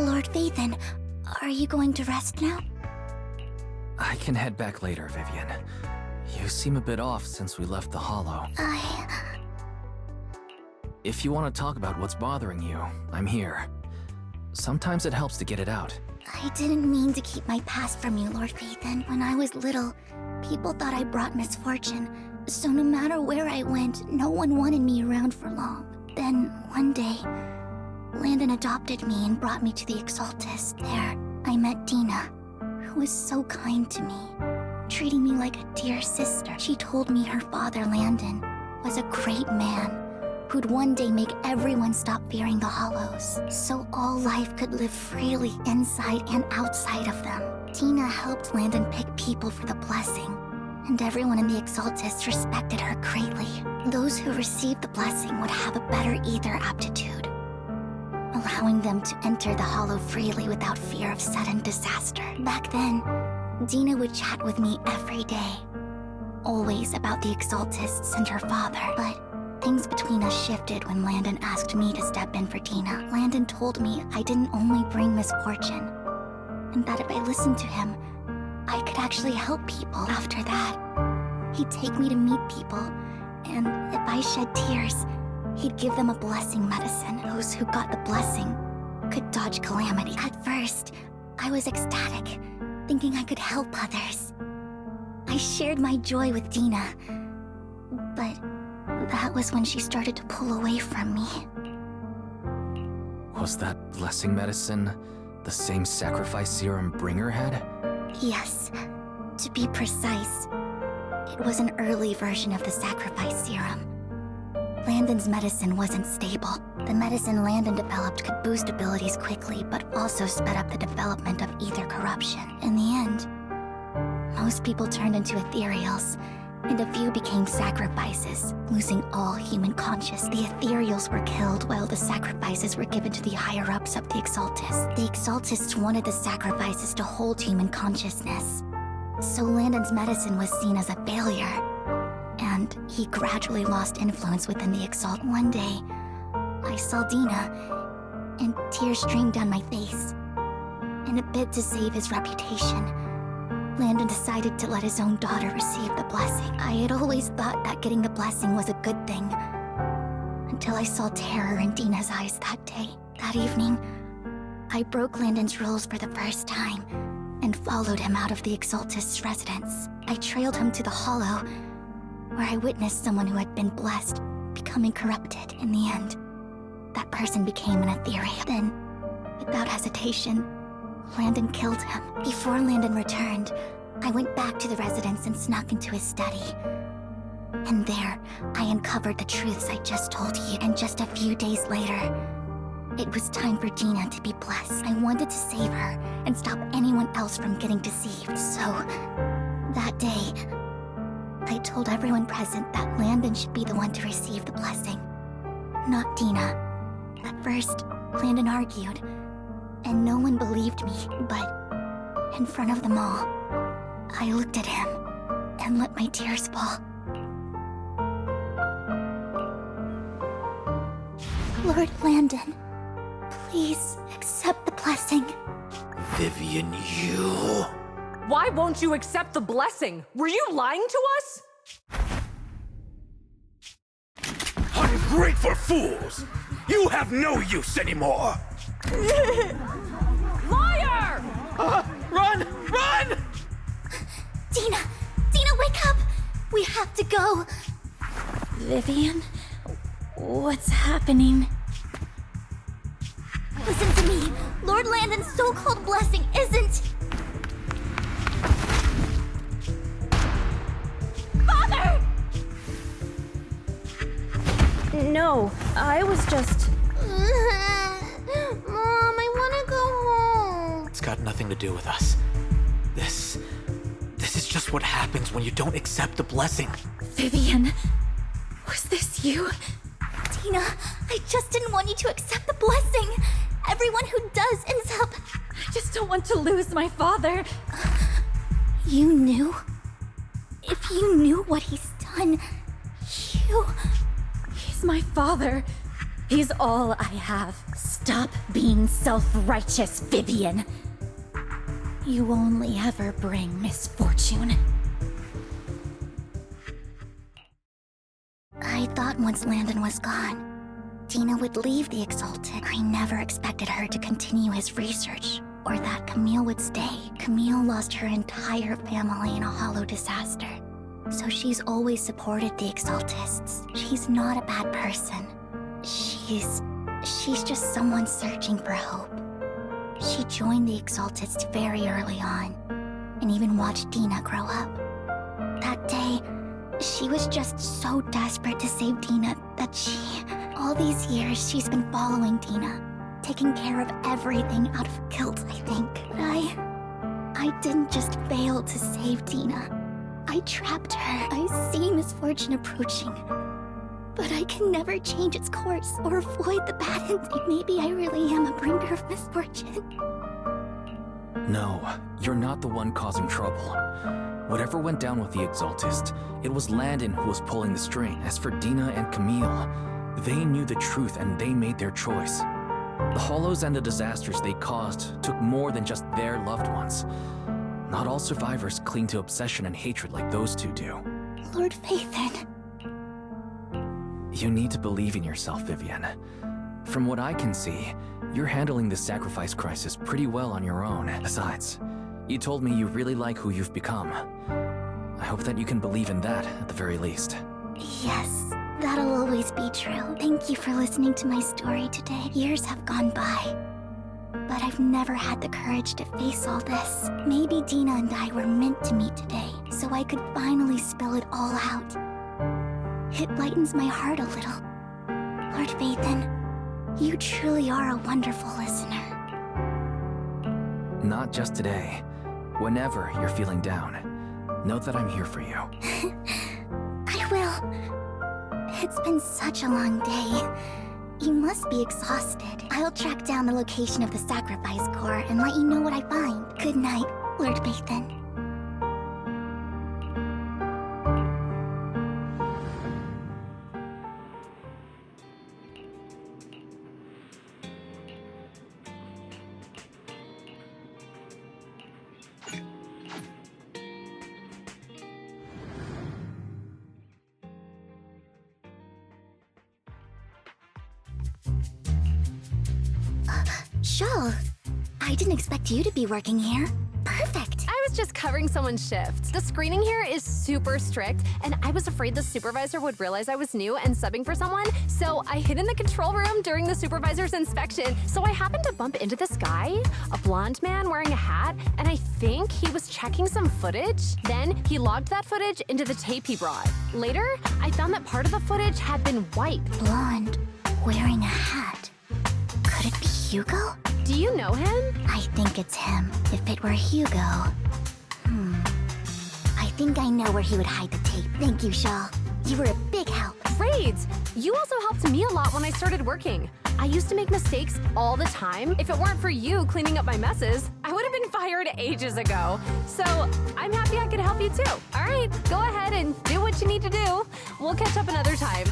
Lord Vathan, are you going to rest now? I can head back later, Vivian. You seem a bit off since we left the Hollow. If you want to talk about what's bothering you, I'm here. Sometimes it helps to get it out. I didn't mean to keep my past from you, Lord Vathan. When I was little, people thought I brought misfortune. So no matter where I went, no one wanted me around for long. Then, one day, Landon adopted me and brought me to the Exaltus. There, I met Dina, who was so kind to me, treating me like a dear sister. She told me her father, Landon, was a great man who'd one day make everyone stop fearing the Hollows, so all life could live freely inside and outside of them. Dina helped Landon pick people for the blessing, and everyone in the Exaltus respected her greatly. Those who received the blessing would have a better ether aptitude, allowing them to enter the Hollow freely without fear of sudden disaster. Back then, Dina would chat with me every day, always about the Exaltists and her father, but things between us shifted when Landon asked me to step in for Dina. Landon told me I didn't only bring misfortune, and that if I listened to him, I could actually help people. After that, he'd take me to meet people, and if I shed tears, he'd give them a blessing medicine. Those who got the blessing could dodge calamity. At first, I was ecstatic, thinking I could help others. I shared my joy with Dina, but that was when she started to pull away from me. Was that blessing medicine the same sacrifice serum Bringer had? Yes. To be precise, it was an early version of the sacrifice serum. Landon's medicine wasn't stable. The medicine Landon developed could boost abilities quickly, but also sped up the development of ether corruption. In the end, most people turned into ethereals, and a few became sacrifices, losing all human conscience. The ethereals were killed while the sacrifices were given to the higher-ups of the Exaltus. The Exaltists wanted the sacrifices to hold human consciousness, so Landon's medicine was seen as a failure, and he gradually lost influence within the Exalt. One day, I saw Dina, and tears streamed down my face. In a bid to save his reputation, Landon decided to let his own daughter receive the blessing. I had always thought that getting the blessing was a good thing, until I saw terror in Dina's eyes that day. That evening, I broke Landon's rules for the first time, and followed him out of the Exaltus residence. I trailed him to the Hollow, where I witnessed someone who had been blessed becoming corrupted. In the end, that person became an ethereal. Then, without hesitation, Landon killed him. Before Landon returned, I went back to the residence and snuck into his study. And there, I uncovered the truths I just told you. And just a few days later, it was time for Dina to be blessed. I wanted to save her and stop anyone else from getting deceived. So, that day, I told everyone present that Landon should be the one to receive the blessing, not Dina. At first, Landon argued, and no one believed me, but in front of them all, I looked at him and let my tears fall. Lord Landon, please accept the blessing. Vivian, you... Why won't you accept the blessing? Were you lying to us? Ungrateful fools! You have no use anymore! Liar! Run! Run! Dina! Dina, wake up! We have to go! Vivian? What's happening? Listen to me! Lord Landon's so-called blessing isn't... Father! No, I was just... Mom, I want to go home. It's got nothing to do with us. This is just what happens when you don't accept the blessing. Vivian, was this you? Dina, I just didn't want you to accept the blessing. Everyone who does ends up... I just don't want to lose my father. You knew? If you knew what he's done, you... He's my father. He's all I have. Stop being self-righteous, Vivian. You only ever bring misfortune. I thought once Landon was gone, Dina would leave the Exalted. I never expected her to continue his research, or that Camille would stay. Camille lost her entire family in a hollow disaster, so she's always supported the Exaltists. She's not a bad person. She's just someone searching for hope. She joined the Exaltists very early on, and even watched Dina grow up. That day, she was just so desperate to save Dina that all these years, she's been following Dina, taking care of everything out of guilt, I think. But I didn't just fail to save Dina. I trapped her. I see misfortune approaching, but I can never change its course or avoid the bad ending. Maybe I really am a bringer of misfortune. No, you're not the one causing trouble. Whatever went down with the Exaltist, it was Landon who was pulling the string. As for Dina and Camille, they knew the truth and they made their choice. The hollows and the disasters they caused took more than just their loved ones. Not all survivors cling to obsession and hatred like those two do. Lord Phaethon. You need to believe in yourself, Vivian. From what I can see, you're handling this sacrifice crisis pretty well on your own. Besides, you told me you really like who you've become. I hope that you can believe in that, at the very least. Yes, that'll always be true. Thank you for listening to my story today. Years have gone by, but I've never had the courage to face all this. Maybe Dina and I were meant to meet today, so I could finally spill it all out. It lightens my heart a little. Lord Phaethon, you truly are a wonderful listener. Not just today. Whenever you're feeling down, know that I'm here for you. I will. It's been such a long day. You must be exhausted. I'll track down the location of the sacrifice core and let you know what I find. Good night, Lord Phaethon. Shawl, I didn't expect you to be working here. Perfect. I was just covering someone's shift. The screening here is super strict, and I was afraid the supervisor would realize I was new and subbing for someone, so I hid in the control room during the supervisor's inspection. So I happened to bump into this guy, a blonde man wearing a hat, and I think he was checking some footage. Then he logged that footage into the tape he brought. Later, I found that part of the footage had been wiped. Blonde, wearing a hat. Could it be Hugo? Do you know him? I think it's him. If it were Hugo... I think I know where he would hide the tape. Thank you, Shaw. You were a big help. Great! You also helped me a lot when I started working. I used to make mistakes all the time. If it weren't for you cleaning up my messes, I would have been fired ages ago. So I'm happy I could help you too. All right, go ahead and do what you need to do. We'll catch up another time.